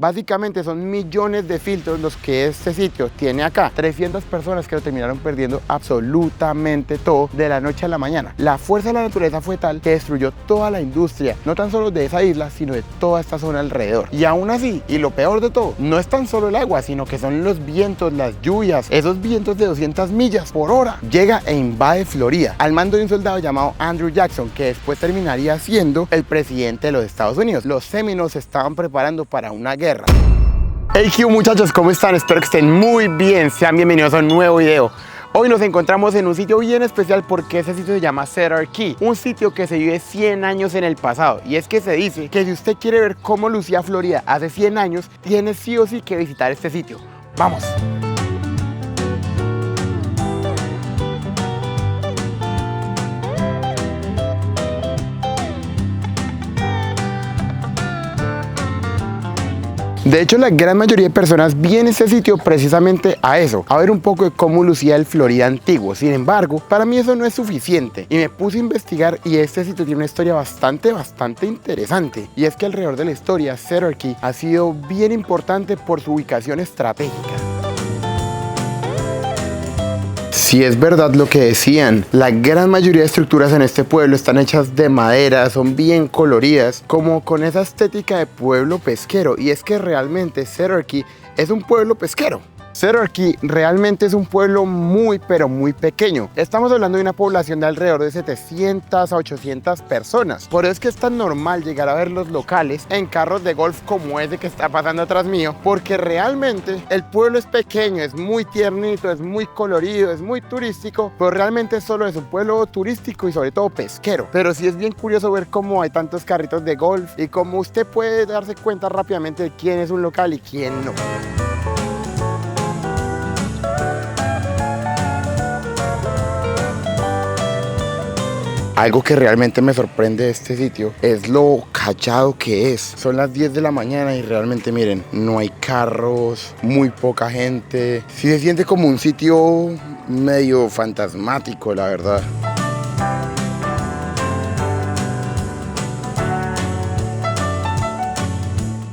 Básicamente son millones de filtros los que este sitio tiene acá. 300 personas que lo terminaron perdiendo absolutamente todo de la noche a la mañana. La fuerza de la naturaleza fue tal que destruyó toda la industria, no tan solo de esa isla, sino de toda esta zona alrededor. Y aún así, y lo peor de todo, no es tan solo el agua, sino que son los vientos, las lluvias, esos vientos de 200 millas por hora. Llega e invade Florida al mando de un soldado llamado Andrew Jackson, que después terminaría siendo el presidente de los Estados Unidos. Los Seminoles se estaban preparando para una guerra. Hey Q, muchachos, ¿cómo están? Espero que estén muy bien. Sean bienvenidos a un nuevo video. Hoy nos encontramos en un sitio bien especial porque ese sitio se llama Cedar Key, un sitio que se vive 100 años en el pasado. Y es que se dice que si usted quiere ver cómo lucía Florida hace 100 años, tiene sí o sí que visitar este sitio. ¡Vamos! De hecho, la gran mayoría de personas viene a este sitio precisamente a eso, a ver un poco de cómo lucía el Florida antiguo. Sin embargo, para mí eso no es suficiente y me puse a investigar y este sitio tiene una historia bastante interesante. Y es que alrededor de la historia, Cedar Key ha sido bien importante por su ubicación estratégica. Si es verdad lo que decían, la gran mayoría de estructuras en este pueblo están hechas de madera, son bien coloridas, como con esa estética de pueblo pesquero. Y es que realmente Cedar Key es un pueblo pesquero. Cedar Key realmente es un pueblo pero muy pequeño. Estamos hablando de una población de alrededor de 700 a 800 personas. Por eso es que es tan normal llegar a ver los locales en carros de golf como ese que está pasando atrás mío, porque realmente el pueblo es pequeño, es muy tiernito, es muy colorido, es muy turístico, pero realmente solo es un pueblo turístico y sobre todo pesquero. Pero sí es bien curioso ver cómo hay tantos carritos de golf y cómo usted puede darse cuenta rápidamente de quién es un local y quién no. Algo que realmente me sorprende de este sitio es lo callado que es. Son las 10 de la mañana y realmente miren, no hay carros, muy poca gente. Sí se siente como un sitio medio fantasmático, la verdad.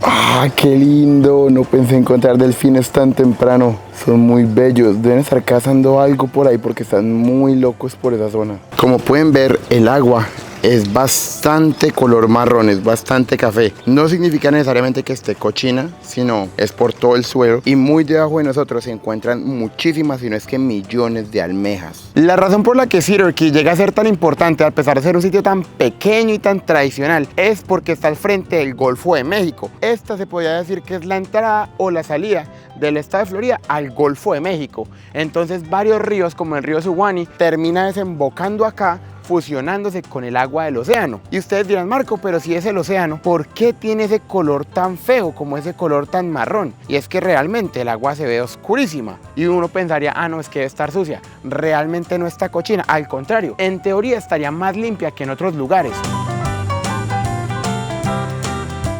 ¡Ah, qué lindo! No pensé encontrar delfines tan temprano. Son muy bellos. Deben estar cazando algo por ahí porque están muy locos por esa zona. Como pueden ver, el agua es bastante color marrón, es bastante café. No significa necesariamente que esté cochina, sino es por todo el suelo. Y muy debajo de nosotros se encuentran muchísimas, si no es que millones de almejas. La razón por la que Cedar Key llega a ser tan importante, a pesar de ser un sitio tan pequeño y tan tradicional, es porque está al frente del Golfo de México. Esta se podría decir que es la entrada o la salida del estado de Florida al Golfo de México. Entonces varios ríos, como el río Suwannee, termina desembocando acá, fusionándose con el agua del océano. Y ustedes dirán, Marco, pero si es el océano, ¿por qué tiene ese color tan feo, como ese color tan marrón? Y es que realmente el agua se ve oscurísima. Y uno pensaría, ah, no, es que debe estar sucia. Realmente no está cochina, al contrario, en teoría estaría más limpia que en otros lugares.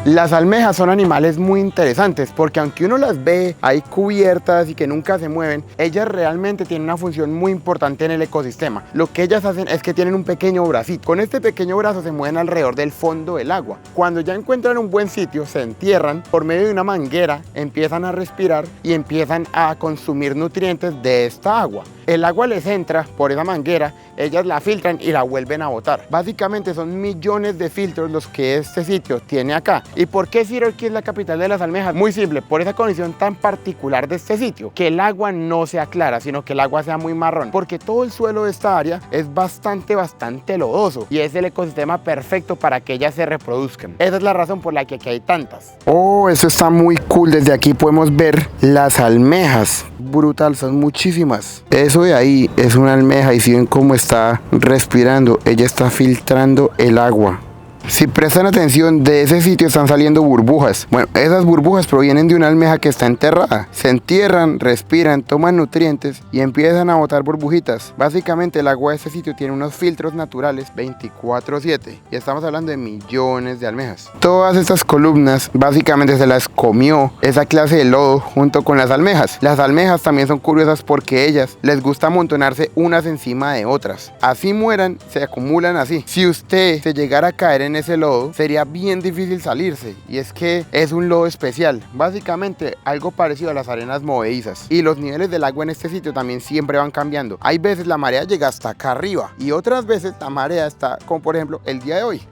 Las almejas son animales muy interesantes porque aunque uno las ve ahí cubiertas y que nunca se mueven, ellas realmente tienen una función muy importante en el ecosistema. Lo que ellas hacen es que tienen un pequeño bracito. Con este pequeño brazo se mueven alrededor del fondo del agua. Cuando ya encuentran un buen sitio, se entierran por medio de una manguera, empiezan a respirar y empiezan a consumir nutrientes de esta agua. El agua les entra por esa manguera, ellas la filtran y la vuelven a botar. Básicamente son millones de filtros los que este sitio tiene acá. ¿Y por qué Cedar Key es la capital de las almejas? Muy simple, por esa condición tan particular de este sitio, que el agua no sea clara, sino que el agua sea muy marrón, porque todo el suelo de esta área es bastante lodoso y es el ecosistema perfecto para que ellas se reproduzcan. Esa es la razón por la que aquí hay tantas. Oh, eso está muy cool. Desde aquí podemos ver las almejas. Brutal, son muchísimas. Eso de ahí es una almeja y si ven cómo está respirando, ella está filtrando el agua. Si prestan atención, de ese sitio están saliendo burbujas. Bueno, esas burbujas provienen de una almeja que está enterrada. Se entierran, respiran, toman nutrientes y empiezan a botar burbujitas. Básicamente el agua de ese sitio tiene unos filtros naturales 24/7 y estamos hablando de millones de almejas. Todas estas columnas básicamente se las comió esa clase de lodo junto con las almejas. Las almejas también son curiosas porque ellas les gusta amontonarse unas encima de otras. Así mueran, se acumulan así. Si usted se llegara a caer en ese lodo, sería bien difícil salirse. Y es que es un lodo especial, básicamente algo parecido a las arenas movedizas. Y los niveles del agua en este sitio también siempre van cambiando. Hay veces la marea llega hasta acá arriba y otras veces la marea está, como por ejemplo el día de hoy.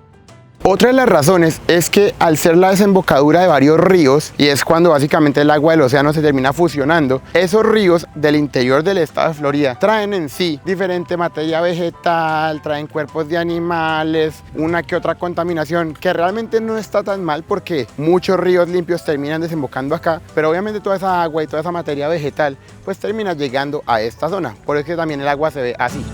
Otra de las razones es que al ser la desembocadura de varios ríos, y es cuando básicamente el agua del océano se termina fusionando, esos ríos del interior del estado de Florida traen en sí diferente materia vegetal, traen cuerpos de animales, una que otra contaminación, que realmente no está tan mal porque muchos ríos limpios terminan desembocando acá, pero obviamente toda esa agua y toda esa materia vegetal pues termina llegando a esta zona, por eso que también el agua se ve así.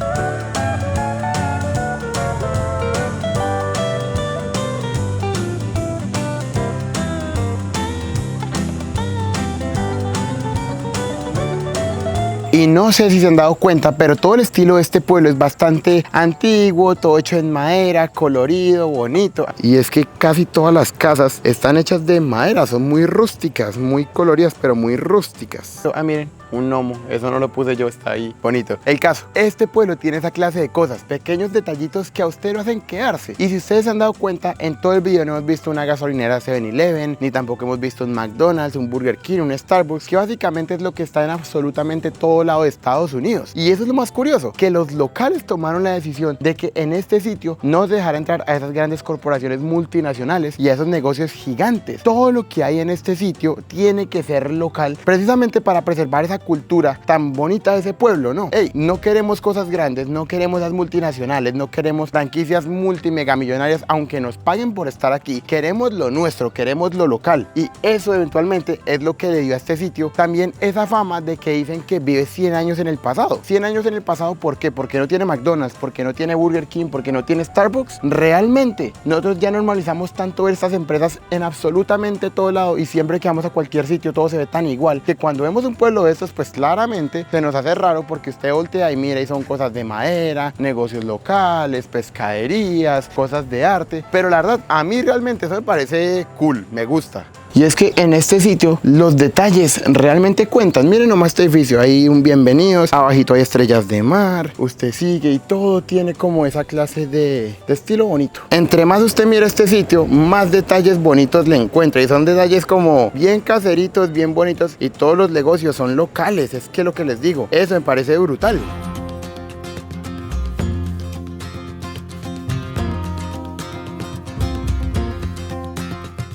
Y no sé si se han dado cuenta, pero todo el estilo de este pueblo es bastante antiguo, todo hecho en madera, colorido, bonito. Y es que casi todas las casas están hechas de madera, son muy rústicas, muy coloridas, pero muy rústicas. Miren, un gnomo, eso no lo puse yo, está ahí bonito. El caso, este pueblo tiene esa clase de cosas, pequeños detallitos que a usted lo hacen quedarse. Y si ustedes se han dado cuenta, en todo el video no hemos visto una gasolinera 7-Eleven, ni tampoco hemos visto un McDonald's, un Burger King, un Starbucks, que básicamente es lo que está en absolutamente todo lado de Estados Unidos. Y eso es lo más curioso, que los locales tomaron la decisión de que en este sitio no se dejara entrar a esas grandes corporaciones multinacionales y a esos negocios gigantes. Todo lo que hay en este sitio tiene que ser local, precisamente para preservar esa cultura tan bonita de ese pueblo, ¿no? Hey, no queremos cosas grandes, no queremos las multinacionales, no queremos franquicias multimegamillonarias, aunque nos paguen por estar aquí. Queremos lo nuestro, queremos lo local. Y eso eventualmente es lo que le dio a este sitio también esa fama de que dicen que vive 100 años en el pasado. 100 años en el pasado, ¿por qué? Porque no tiene McDonald's, porque no tiene Burger King, porque no tiene Starbucks. Realmente, nosotros ya normalizamos tanto ver estas empresas en absolutamente todo lado y siempre que vamos a cualquier sitio todo se ve tan igual que cuando vemos un pueblo de estos, pues claramente se nos hace raro porque usted voltea y mira y son cosas de madera, negocios locales, pescaderías, cosas de arte. Pero la verdad, a mí realmente eso me parece cool, me gusta. Y es que en este sitio los detalles realmente cuentan. Miren nomás este edificio, hay un bienvenidos, abajito hay estrellas de mar, usted sigue y todo tiene como esa clase de estilo bonito. Entre más usted mira este sitio, más detalles bonitos le encuentra y son detalles como bien caseritos, bien bonitos y todos los negocios son locales. Es que lo que les digo, eso me parece brutal.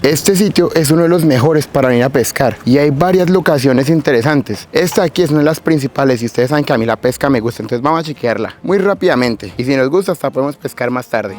Este sitio es uno de los mejores para ir a pescar y hay varias locaciones interesantes. Esta aquí es una de las principales y ustedes saben que a mí la pesca me gusta, entonces vamos a chequearla muy rápidamente y si nos gusta hasta podemos pescar más tarde.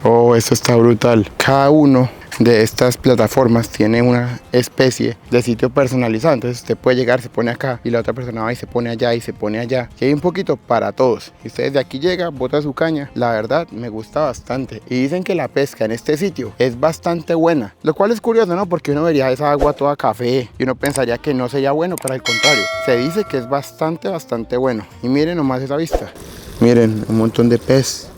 Oh, esto está brutal. Cada uno de estas plataformas tiene una especie de sitio personalizado, entonces usted puede llegar, se pone acá y la otra persona va y se pone allá y se pone allá y hay un poquito para todos y usted desde aquí llega, bota su caña. La verdad me gusta bastante y dicen que la pesca en este sitio es bastante buena, lo cual es curioso, ¿no? Porque uno vería esa agua toda café y uno pensaría que no sería bueno, pero al contrario, se dice que es bastante bueno. Y miren nomás esa vista, miren un montón de pez.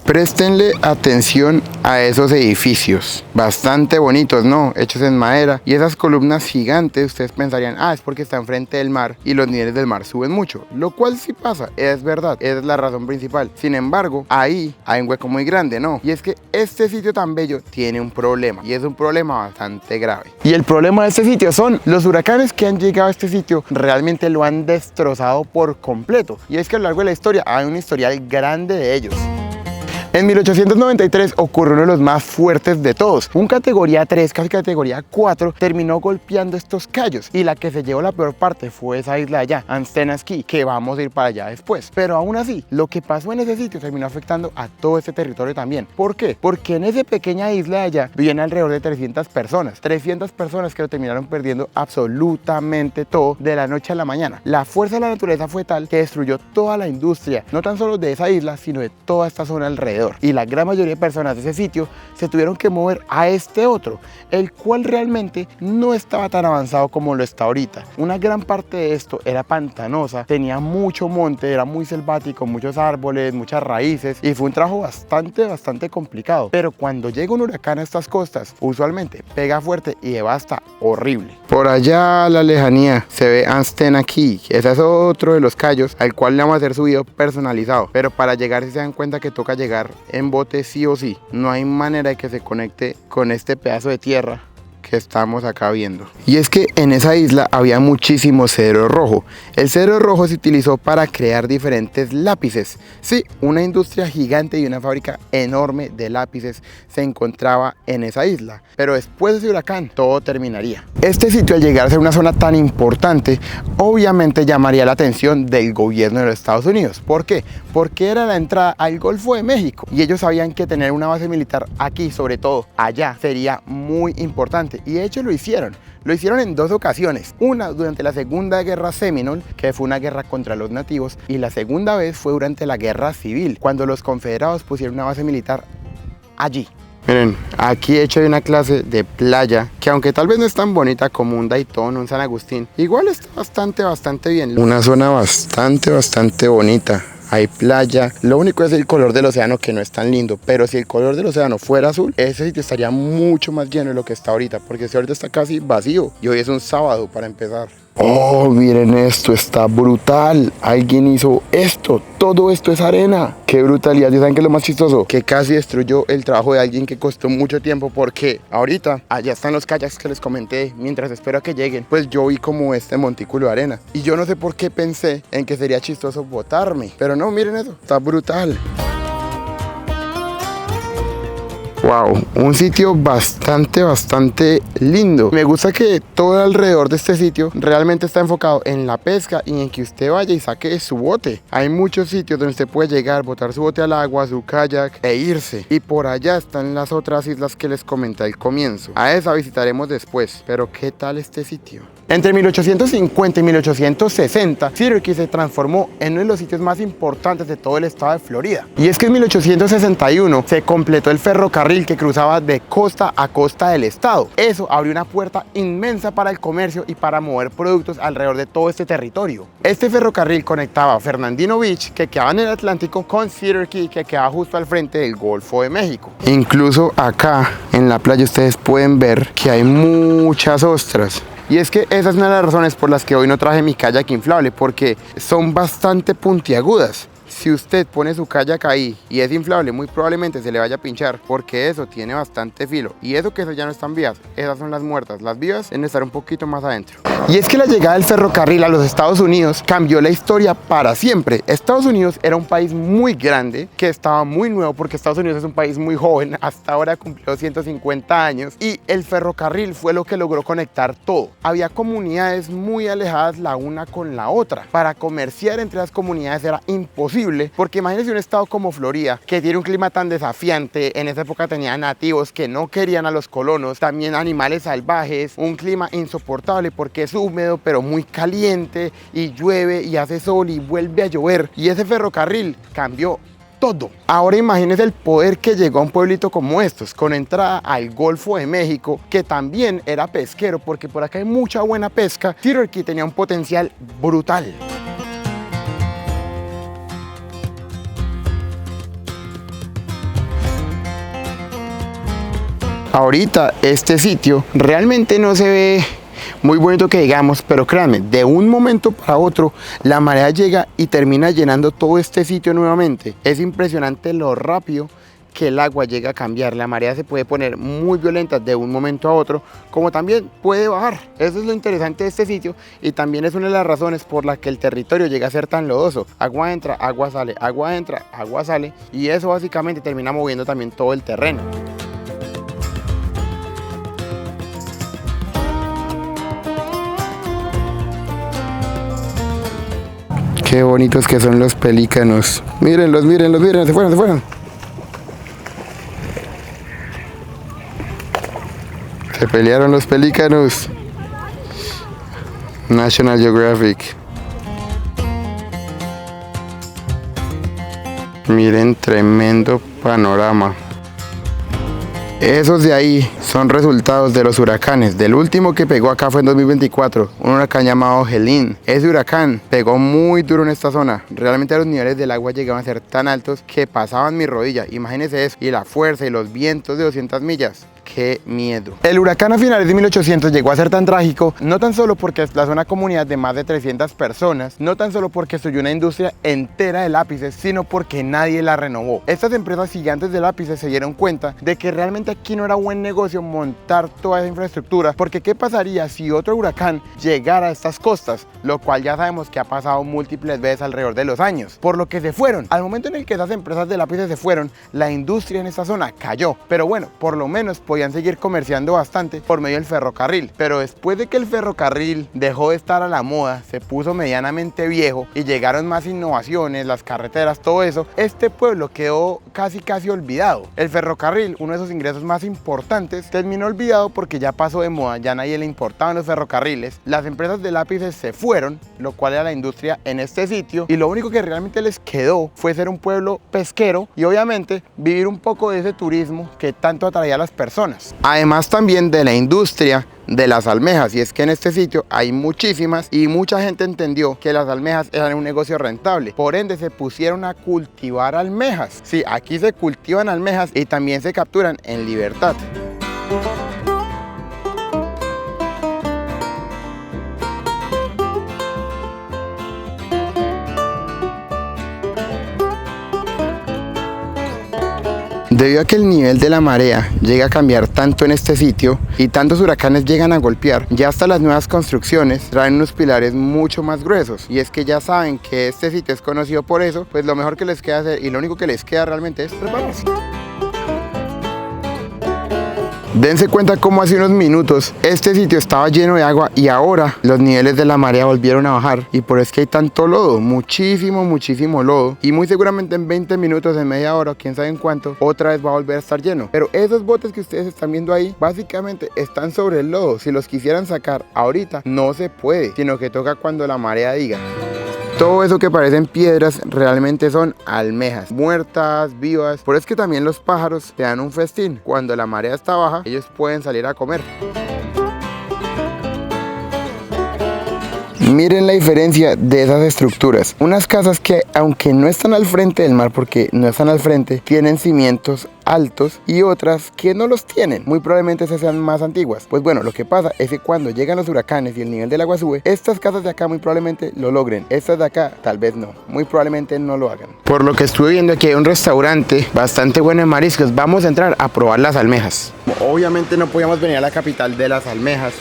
Préstenle atención a esos edificios, bastante bonitos, ¿no? Hechos en madera y esas columnas gigantes, ustedes pensarían, es porque está enfrente del mar y los niveles del mar suben mucho, lo cual sí pasa, es verdad, es la razón principal. Sin embargo, ahí hay un hueco muy grande, ¿no? Y es que este sitio tan bello tiene un problema y es un problema bastante grave. Y el problema de este sitio son los huracanes que han llegado a este sitio, realmente lo han destrozado por completo. Y es que a lo largo de la historia hay un historial grande de ellos. En 1893 ocurrió uno de los más fuertes de todos. Un categoría 3, casi categoría 4, terminó golpeando estos cayos y la que se llevó la peor parte fue esa isla de allá, Anstenas Key, que vamos a ir para allá después. Pero aún así, lo que pasó en ese sitio terminó afectando a todo este territorio también. ¿Por qué? Porque en esa pequeña isla de allá vivían alrededor de 300 personas. 300 personas que lo terminaron perdiendo absolutamente todo de la noche a la mañana. La fuerza de la naturaleza fue tal que destruyó toda la industria, no tan solo de esa isla, sino de toda esta zona alrededor. alrededor. Y la gran mayoría de personas de ese sitio se tuvieron que mover a este otro, el cual realmente no estaba tan avanzado como lo está ahorita. Una gran parte de esto era pantanosa, tenía mucho monte, era muy selvático, muchos árboles, muchas raíces, y fue un trabajo bastante complicado. Pero cuando llega un huracán a estas costas, usualmente pega fuerte y devasta horrible. Por allá a la lejanía se ve Anstena Key. Ese es otro de los cayos al cual le vamos a hacer su video personalizado, pero para llegar si se dan cuenta que toca llegar en bote sí o sí. No hay manera de que se conecte con este pedazo de tierra que estamos acá viendo. Y es que en esa isla había muchísimo cedro rojo. El cedro rojo se utilizó para crear diferentes lápices. Sí, una industria gigante y una fábrica enorme de lápices se encontraba en esa isla. Pero después de ese huracán, todo terminaría. Este sitio, al llegar a ser una zona tan importante, obviamente llamaría la atención del gobierno de los Estados Unidos. ¿Por qué? Porque era la entrada al Golfo de México y ellos sabían que tener una base militar aquí, sobre todo allá, sería muy importante. Y de hecho lo hicieron. Lo hicieron en dos ocasiones. Una durante la Segunda Guerra Seminole, que fue una guerra contra los nativos, y la segunda vez fue durante la Guerra Civil, cuando los confederados pusieron una base militar allí. Miren, aquí he hecho una clase de playa, que aunque tal vez no es tan bonita como un Daytona o un San Agustín, igual está bastante bien. Una zona bastante bonita. Hay playa, lo único es el color del océano, que no es tan lindo, pero si el color del océano fuera azul, ese sitio estaría mucho más lleno de lo que está ahorita, porque si ahorita está casi vacío y hoy es un sábado para empezar. Oh, miren esto, está brutal. Alguien hizo esto, todo esto es arena. Qué brutalidad. ¿Y saben qué es lo más chistoso? Que casi destruyó el trabajo de alguien que costó mucho tiempo, porque ahorita allá están los kayaks que les comenté. Mientras espero a que lleguen, pues yo vi como este montículo de arena, y yo no sé por qué pensé en que sería chistoso botarme, pero no, miren eso, está brutal. Wow, un sitio bastante lindo. Me gusta que todo alrededor de este sitio realmente está enfocado en la pesca y en que usted vaya y saque su bote. Hay muchos sitios donde usted puede llegar, botar su bote al agua, su kayak e irse. Y por allá están las otras islas que les comenté al comienzo. A esa visitaremos después. Pero ¿qué tal este sitio? Entre 1850 y 1860, Syracuse se transformó en uno de los sitios más importantes de todo el estado de Florida. Y es que en 1861 se completó el ferrocarril que cruzaba de costa a costa del estado. Eso abrió una puerta inmensa para el comercio y para mover productos alrededor de todo este territorio. Este ferrocarril conectaba Fernandino Beach, que quedaba en el Atlántico, con Syracuse, que quedaba justo al frente del Golfo de México. Incluso acá en la playa ustedes pueden ver que hay muchas ostras. Y es que esa es una de las razones por las que hoy no traje mi kayak inflable, porque son bastante puntiagudas. Si usted pone su kayak ahí y es inflable, muy probablemente se le vaya a pinchar, porque eso tiene bastante filo. Y eso que eso ya no están vivas, esas son las muertas. Las vivas deben estar un poquito más adentro. Y es que la llegada del ferrocarril a los Estados Unidos cambió la historia para siempre. Estados Unidos era un país muy grande, que estaba muy nuevo, porque Estados Unidos es un país muy joven, hasta ahora cumplió 150 años, y el ferrocarril fue lo que logró conectar todo. Había comunidades muy alejadas la una con la otra. Para comerciar entre las comunidades era imposible, porque imagínense un estado como Florida, que tiene un clima tan desafiante. En esa época tenía nativos que no querían a los colonos, también animales salvajes, un clima insoportable porque es húmedo pero muy caliente, y llueve y hace sol y vuelve a llover, y ese ferrocarril cambió todo. Ahora imagínense el poder que llegó a un pueblito como estos, con entrada al Golfo de México, que también era pesquero, porque por acá hay mucha buena pesca. Syracuse tenía un potencial brutal. Ahorita este sitio realmente no se ve muy bonito que digamos, pero créanme, de un momento para otro la marea llega y termina llenando todo este sitio nuevamente. Es impresionante lo rápido que el agua llega a cambiar. La marea se puede poner muy violenta de un momento a otro, como también puede bajar. Eso es lo interesante de este sitio, y también es una de las razones por las que el territorio llega a ser tan lodoso. Agua entra, agua sale, agua entra, agua sale, y eso básicamente termina moviendo también todo el terreno. Qué bonitos que son los pelícanos. Mírenlos, mírenlos, mírenlos, se fueron. Se pelearon los pelícanos. National Geographic. Miren, tremendo panorama. Esos de ahí son resultados de los huracanes. Del último que pegó acá fue en 2024, un huracán llamado Helene. Ese huracán pegó muy duro en esta zona. Realmente los niveles del agua llegaban a ser tan altos que pasaban mi rodilla. Imagínense eso. Y la fuerza y los vientos de 200 millas. ¡Qué miedo! El huracán a finales de 1800 llegó a ser tan trágico, no tan solo porque desplazó una comunidad de más de 300 personas, no tan solo porque destruyó una industria entera de lápices, sino porque nadie la renovó. Estas empresas gigantes de lápices se dieron cuenta de que realmente aquí no era buen negocio montar toda esa infraestructura, porque ¿qué pasaría si otro huracán llegara a estas costas? Lo cual ya sabemos que ha pasado múltiples veces alrededor de los años, por lo que se fueron. Al momento en el que esas empresas de lápices se fueron, la industria en esta zona cayó, pero bueno, por lo menos podían seguir comerciando bastante por medio del ferrocarril. Pero después de que el ferrocarril dejó de estar a la moda, se puso medianamente viejo y llegaron más innovaciones, las carreteras, todo eso, este pueblo quedó casi olvidado. El ferrocarril, uno de esos ingresos más importantes, terminó olvidado porque ya pasó de moda, ya nadie le importaban los ferrocarriles, las empresas de lápices se fueron, lo cual era la industria en este sitio, y lo único que realmente les quedó fue ser un pueblo pesquero y obviamente vivir un poco de ese turismo que tanto atraía a las personas. Además también de la industria de las almejas, y es que en este sitio hay muchísimas y mucha gente entendió que las almejas eran un negocio rentable, por ende se pusieron a cultivar almejas. Sí, aquí se cultivan almejas y también se capturan en libertad. Debido a que el nivel de la marea llega a cambiar tanto en este sitio y tantos huracanes llegan a golpear, ya hasta las nuevas construcciones traen unos pilares mucho más gruesos, y es que ya saben que este sitio es conocido por eso, pues lo mejor que les queda hacer y lo único que les queda realmente es prepararse. Dense cuenta cómo hace unos minutos este sitio estaba lleno de agua y ahora los niveles de la marea volvieron a bajar, y por eso es que hay tanto lodo, muchísimo lodo, y muy seguramente en 20 minutos, en media hora o quién sabe en cuánto, otra vez va a volver a estar lleno. Pero esos botes que ustedes están viendo ahí básicamente están sobre el lodo. Si los quisieran sacar ahorita no se puede, sino que toca cuando la marea diga. Todo eso que parecen piedras realmente son almejas, muertas, vivas. Por eso es que también los pájaros te dan un festín. Cuando la marea está baja, ellos pueden salir a comer. Miren la diferencia de esas estructuras. Unas casas que, aunque no están al frente del mar, porque no están al frente, tienen cimientos altos, y otras que no los tienen. Muy probablemente esas sean más antiguas. Pues bueno, lo que pasa es que cuando llegan los huracanes y el nivel del agua sube, estas casas de acá muy probablemente lo logren. Estas de acá tal vez no. Muy probablemente no lo hagan. Por lo que estuve viendo, aquí hay un restaurante bastante bueno en mariscos. Vamos a entrar a probar las almejas. Obviamente no podíamos venir a la capital de las almejas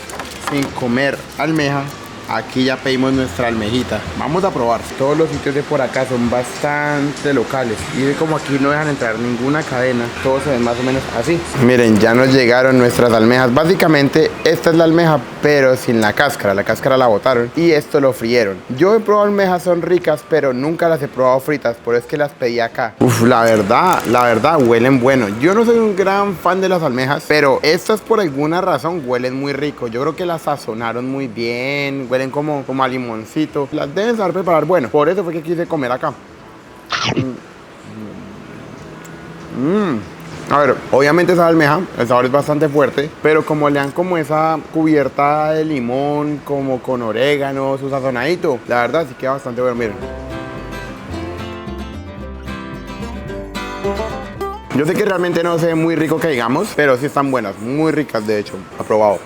sin comer almeja. Aquí ya pedimos nuestra almejita. Vamos a probar. Todos los sitios de por acá son bastante locales, y como aquí no dejan entrar ninguna cadena, todos se ven más o menos así. Miren, ya nos llegaron nuestras almejas. Básicamente esta es la almeja, pero sin la cáscara. La cáscara la botaron y esto lo frieron. Yo he probado almejas, son ricas, pero nunca las he probado fritas, por eso es que las pedí acá. Uf, la verdad huelen bueno. Yo no soy un gran fan de las almejas, pero estas por alguna razón huelen muy rico. Yo creo que las sazonaron muy bien, huelen como a limoncito. Las deben saber preparar bueno. Por eso fue que quise comer acá. A ver, obviamente esa almeja, el sabor es bastante fuerte, pero como le dan como esa cubierta de limón, como con orégano, su sazonadito, la verdad sí queda bastante bueno. Miren. Yo sé que realmente no se ve muy rico que digamos, pero sí están buenas, muy ricas de hecho. Aprobado.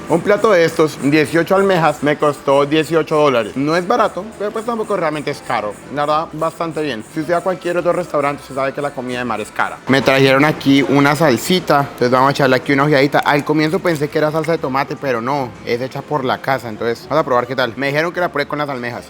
Un plato de estos, 18 almejas, me costó $18. No es barato, pero pues tampoco realmente es caro. La verdad, bastante bien. Si usted va a cualquier otro restaurante, usted sabe que la comida de mar es cara. Me trajeron aquí una salsita, entonces vamos a echarle aquí una ojeadita. Al comienzo pensé que era salsa de tomate, pero no, es hecha por la casa. Entonces, vamos a probar qué tal. Me dijeron que la pruebe con las almejas.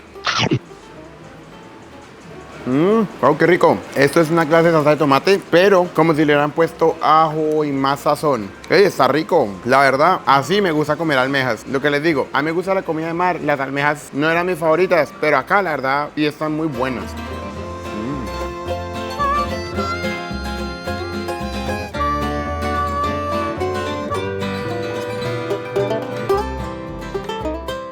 Wow, qué rico. Esto es una clase de salsa de tomate, pero como si le hubieran puesto ajo y más sazón. Está rico. La verdad, así me gusta comer almejas. Lo que les digo, a mí me gusta la comida de mar. Las almejas no eran mis favoritas, pero acá la verdad y están muy buenas.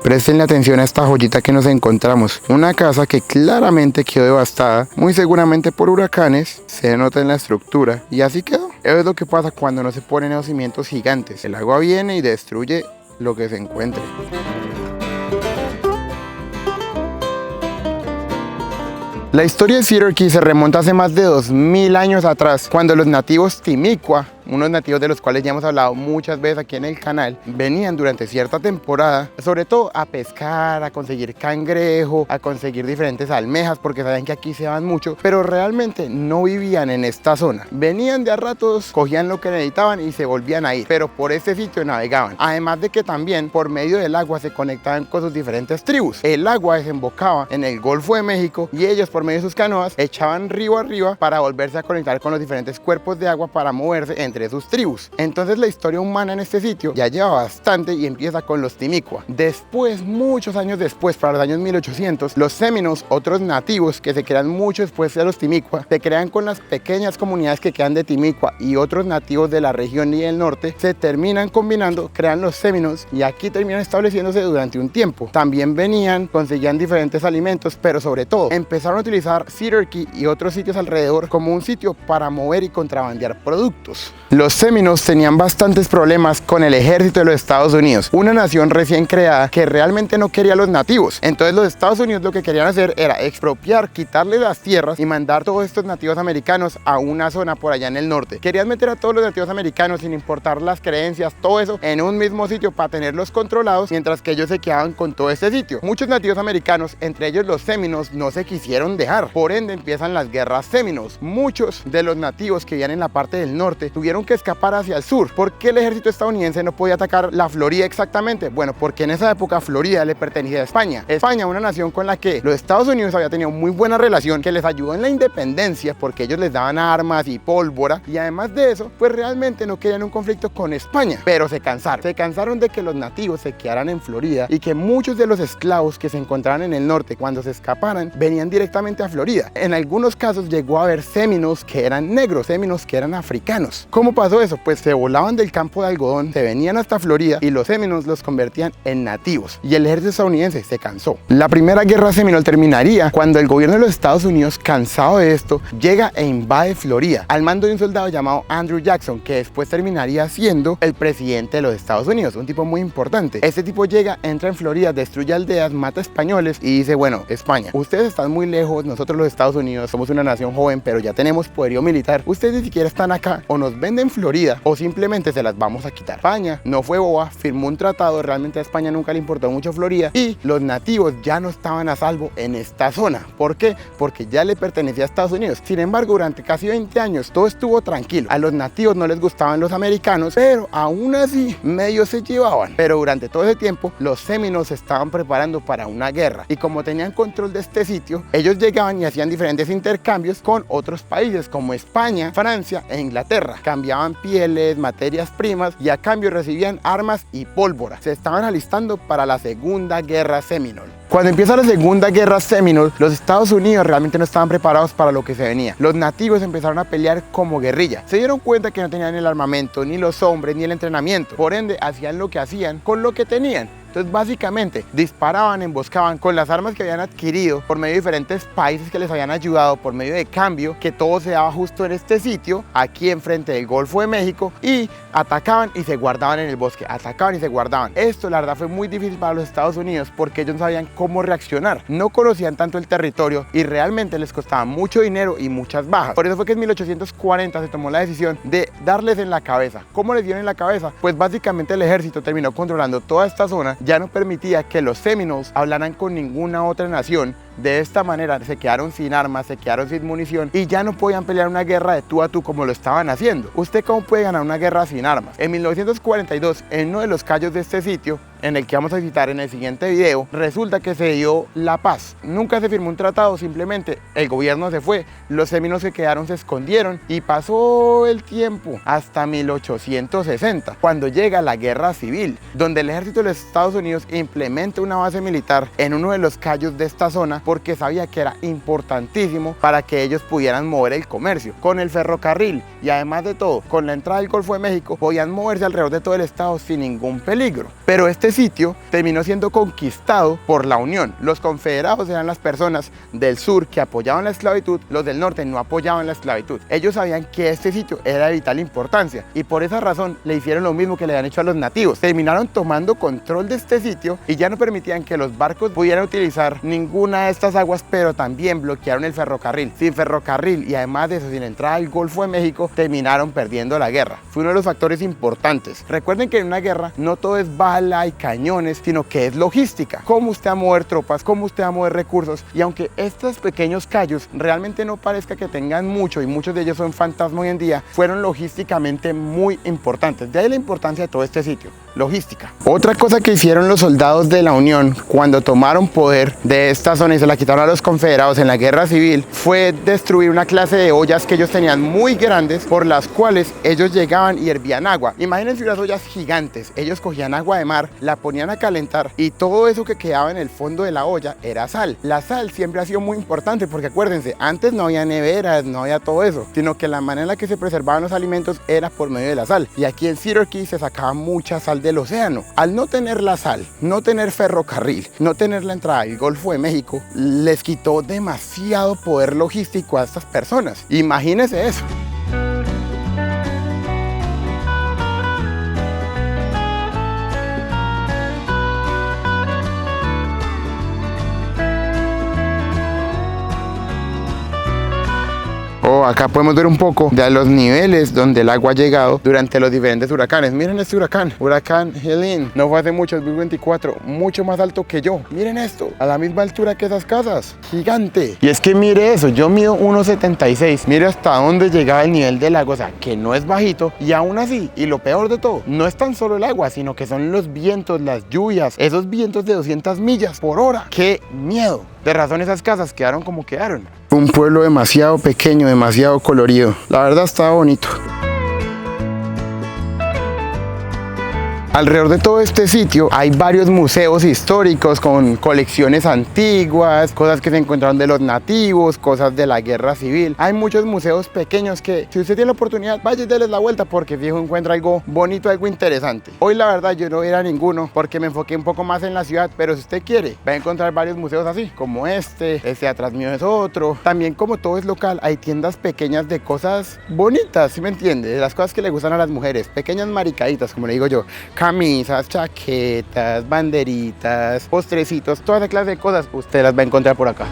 Presten atención a esta joyita que nos encontramos. Una casa que claramente quedó devastada, muy seguramente por huracanes, se nota en la estructura y así quedó. Eso es lo que pasa cuando no se ponen esos cimientos gigantes. El agua viene y destruye lo que se encuentre. La historia de Cedar Key se remonta hace más de 2000 años atrás, cuando los nativos Timucua, unos nativos de los cuales ya hemos hablado muchas veces aquí en el canal, venían durante cierta temporada, sobre todo a pescar, a conseguir cangrejo, a conseguir diferentes almejas, porque saben que aquí se van mucho, pero realmente no vivían en esta zona. Venían de a ratos, cogían lo que necesitaban y se volvían a ir, pero por este sitio navegaban. Además de que también por medio del agua se conectaban con sus diferentes tribus. El agua desembocaba en el Golfo de México y ellos por medio de sus canoas echaban río arriba para volverse a conectar con los diferentes cuerpos de agua para moverse entre sus tribus. Entonces la historia humana en este sitio ya lleva bastante y empieza con los Timucua. Después, muchos años después, para los años 1800, los Seminoles, otros nativos que se crean mucho después de los Timucua, se crean con las pequeñas comunidades que quedan de Timucua y otros nativos de la región y del norte, se terminan combinando, crean los Seminoles y aquí terminan estableciéndose durante un tiempo. También venían, conseguían diferentes alimentos, pero sobre todo empezaron a utilizar Cedar Key y otros sitios alrededor como un sitio para mover y contrabandear productos. Los Seminoles tenían bastantes problemas con el ejército de los Estados Unidos, una nación recién creada que realmente no quería a los nativos. Entonces los Estados Unidos lo que querían hacer era expropiar, quitarle las tierras y mandar todos estos nativos americanos a una zona por allá en el norte. Querían meter a todos los nativos americanos sin importar las creencias, todo eso en un mismo sitio para tenerlos controlados, mientras que ellos se quedaban con todo este sitio. Muchos nativos americanos, entre ellos los Seminoles, no se quisieron dejar. Por ende empiezan las guerras Seminoles. Muchos de los nativos que vivían en la parte del norte tuvieron que escapar hacia el sur. ¿Por qué el ejército estadounidense no podía atacar la Florida exactamente? Bueno, porque en esa época Florida le pertenecía a España. España, una nación con la que los Estados Unidos había tenido muy buena relación, que les ayudó en la independencia porque ellos les daban armas y pólvora, y además de eso, pues realmente no querían un conflicto con España, pero se cansaron de que los nativos se quedaran en Florida y que muchos de los esclavos que se encontraban en el norte cuando se escaparan venían directamente a Florida. En algunos casos llegó a haber Seminoles que eran negros, Seminoles que eran africanos. ¿Cómo pasó eso? Pues se volaban del campo de algodón, se venían hasta Florida y los Seminoles los convertían en nativos y el ejército estadounidense se cansó. La primera guerra Seminole terminaría cuando el gobierno de los Estados Unidos, cansado de esto, llega e invade Florida al mando de un soldado llamado Andrew Jackson, que después terminaría siendo el presidente de los Estados Unidos, un tipo muy importante. Este tipo llega, entra en Florida, destruye aldeas, mata españoles y dice: bueno, España, ustedes están muy lejos, nosotros los Estados Unidos somos una nación joven, pero ya tenemos poderío militar, ustedes ni siquiera están acá, o nos venden Florida o simplemente se las vamos a quitar. España no fue boba, firmó un tratado, realmente a España nunca le importó mucho Florida y los nativos ya no estaban a salvo en esta zona. ¿Por qué? Porque ya le pertenecía a Estados Unidos. Sin embargo, durante casi 20 años todo estuvo tranquilo. A los nativos no les gustaban los americanos, pero aún así medio se llevaban. Pero durante todo ese tiempo los Seminoles se estaban preparando para una guerra y como tenían control de este sitio, ellos llegaban y hacían diferentes intercambios con otros países como España, Francia e Inglaterra. Cambiaban pieles, materias primas y a cambio recibían armas y pólvora. Se estaban alistando para la Segunda Guerra Seminole. Cuando empieza la Segunda Guerra Seminole, los Estados Unidos realmente no estaban preparados para lo que se venía. Los nativos empezaron a pelear como guerrilla. Se dieron cuenta que no tenían el armamento, ni los hombres, ni el entrenamiento. Por ende, hacían lo que hacían con lo que tenían. Entonces básicamente disparaban, emboscaban con las armas que habían adquirido por medio de diferentes países que les habían ayudado, por medio de cambio, que todo se daba justo en este sitio, aquí enfrente del Golfo de México, y atacaban y se guardaban en el bosque, atacaban y se guardaban. Esto la verdad fue muy difícil para los Estados Unidos porque ellos no sabían cómo reaccionar, no conocían tanto el territorio y realmente les costaba mucho dinero y muchas bajas. Por eso fue que en 1840 se tomó la decisión de darles en la cabeza. ¿Cómo les dieron en la cabeza? Pues básicamente el ejército terminó controlando toda esta zona, ya no permitía que los Seminoles hablaran con ninguna otra nación. De esta manera se quedaron sin armas, se quedaron sin munición y ya no podían pelear una guerra de tú a tú como lo estaban haciendo. ¿Usted cómo puede ganar una guerra sin armas? En 1942, en uno de los cayos de este sitio, en el que vamos a visitar en el siguiente video, resulta que se dio la paz. Nunca se firmó un tratado, simplemente el gobierno se fue, los Seminoles que quedaron se escondieron y pasó el tiempo hasta 1860, cuando llega la guerra civil, donde el ejército de los Estados Unidos implementa una base militar en uno de los cayos de esta zona porque sabía que era importantísimo para que ellos pudieran mover el comercio. Con el ferrocarril y además de todo, con la entrada del Golfo de México, podían moverse alrededor de todo el estado sin ningún peligro. Pero este sitio terminó siendo conquistado por la Unión. Los confederados eran las personas del sur que apoyaban la esclavitud, los del norte no apoyaban la esclavitud. Ellos sabían que este sitio era de vital importancia y por esa razón le hicieron lo mismo que le habían hecho a los nativos. Terminaron tomando control de este sitio y ya no permitían que los barcos pudieran utilizar ninguna de estas aguas, pero también bloquearon el ferrocarril. Sin ferrocarril y además de eso, sin entrada al Golfo de México, terminaron perdiendo la guerra. Fue uno de los factores importantes. Recuerden que en una guerra no todo es bala y cañones, sino que es logística. Cómo usted va a mover tropas, cómo usted va a mover recursos. Y aunque estos pequeños callos realmente no parezca que tengan mucho, y muchos de ellos son fantasmas hoy en día, fueron logísticamente muy importantes. De ahí la importancia de todo este sitio. Logística. Otra cosa que hicieron los soldados de la Unión cuando tomaron poder de esta zona y se la quitaron a los confederados en la guerra civil fue destruir una clase de ollas que ellos tenían muy grandes, por las cuales ellos llegaban y hervían agua. Imagínense unas ollas gigantes. Ellos cogían agua de mar, la ponían a calentar y todo eso que quedaba en el fondo de la olla era sal. La sal siempre ha sido muy importante porque acuérdense, antes no había neveras, no había todo eso, sino que la manera en la que se preservaban los alimentos era por medio de la sal. Y aquí en Syracuse se sacaba mucha sal del océano. Al no tener la sal, no tener ferrocarril, no tener la entrada al Golfo de México, les quitó demasiado poder logístico a estas personas. Imagínense eso. Acá podemos ver un poco de los niveles donde el agua ha llegado durante los diferentes huracanes. Miren este huracán, huracán Helene, no fue hace mucho, 2024, mucho más alto que yo. Miren esto, a la misma altura que esas casas, gigante. Y es que mire eso, yo mido 1,76, mire hasta dónde llegaba el nivel del agua, o sea, que no es bajito, y aún así, y lo peor de todo, no es tan solo el agua, sino que son los vientos, las lluvias, esos vientos de 200 millas por hora. ¡Qué miedo! De razón esas casas quedaron como quedaron. Un pueblo demasiado pequeño, demasiado colorido. La verdad estaba bonito. Alrededor de todo este sitio hay varios museos históricos con colecciones antiguas, cosas que se encontraron de los nativos, cosas de la guerra civil. Hay muchos museos pequeños que, si usted tiene la oportunidad, vaya y déles la vuelta porque fijo encuentra algo bonito, algo interesante. Hoy la verdad yo no voy a ir a ninguno porque me enfoqué un poco más en la ciudad, pero si usted quiere, va a encontrar varios museos así, como este atrás mío es otro. También, como todo es local, hay tiendas pequeñas de cosas bonitas, ¿sí me entiende? De las cosas que le gustan a las mujeres, pequeñas maricaditas, como le digo yo. Camisas, chaquetas, banderitas, postrecitos, toda esa clase de cosas usted las va a encontrar por acá.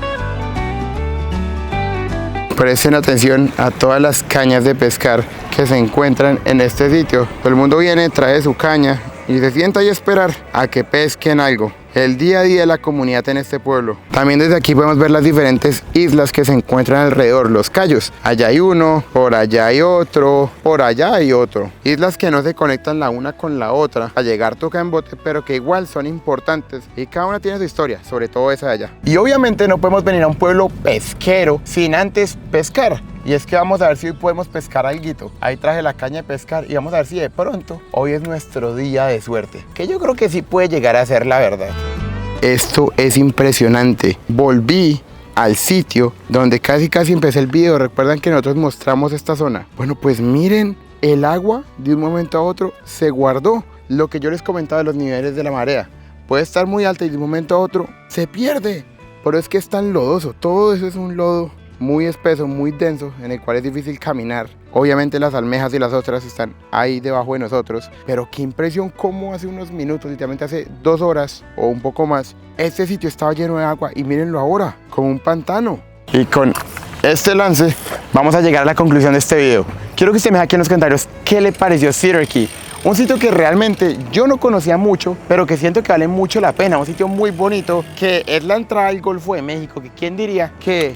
Presten atención a todas las cañas de pescar que se encuentran en este sitio. Todo el mundo viene, trae su caña y se sienta ahí a esperar a que pesquen algo. El día a día de la comunidad en este pueblo. También desde aquí podemos ver las diferentes islas que se encuentran alrededor, los cayos. Allá hay uno, por allá hay otro, por allá hay otro. Islas que no se conectan la una con la otra. A llegar toca en bote, pero que igual son importantes y cada una tiene su historia, sobre todo esa de allá. Y obviamente no podemos venir a un pueblo pesquero sin antes pescar. Y es que vamos a ver si hoy podemos pescar alguito. Ahí traje la caña de pescar y vamos a ver si de pronto hoy es nuestro día de suerte. Que yo creo que sí puede llegar a ser la verdad. Esto es impresionante. Volví al sitio donde casi empecé el video. ¿Recuerdan que nosotros mostramos esta zona? Bueno, pues miren, el agua de un momento a otro se guardó. Lo que yo les comentaba de los niveles de la marea. Puede estar muy alta y de un momento a otro se pierde. Pero es que es tan lodoso. Todo eso es un lodo muy espeso, muy denso, en el cual es difícil caminar. Obviamente las almejas y las ostras están ahí debajo de nosotros, pero qué impresión cómo hace unos minutos, literalmente hace 2 horas o un poco más, este sitio estaba lleno de agua y mírenlo ahora, como un pantano. Y con este lance vamos a llegar a la conclusión de este video. Quiero que usted me deje aquí en los comentarios qué le pareció Syracuse. Un sitio que realmente yo no conocía mucho, pero que siento que vale mucho la pena. Un sitio muy bonito, que es la entrada al Golfo de México, que quién diría que...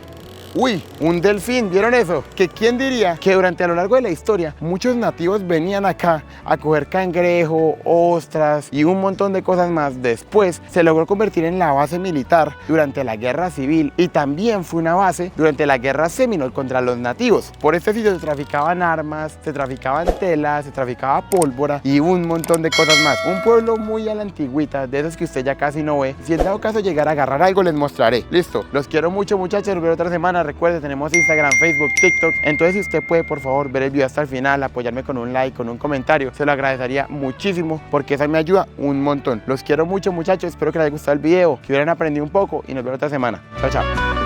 Uy, un delfín, ¿vieron eso? Que quién diría que durante a lo largo de la historia muchos nativos venían acá a coger cangrejo, ostras y un montón de cosas más. Después se logró convertir en la base militar durante la guerra civil y también fue una base durante la guerra Seminole contra los nativos. Por este sitio se traficaban armas, se traficaban telas, se traficaba pólvora y un montón de cosas más. Un pueblo muy a la antigüita, de esos que usted ya casi no ve. Si en dado caso llegar a agarrar algo les mostraré. Listo, los quiero mucho muchachos, nos vemos otra semana. recuerde, tenemos Instagram, Facebook, TikTok. Entonces si usted puede por favor ver el video hasta el final, apoyarme con un like, con un comentario, se lo agradecería muchísimo porque eso me ayuda un montón. Los quiero mucho muchachos, espero que les haya gustado el video, que hubieran aprendido un poco y nos vemos otra semana. Chao, chao.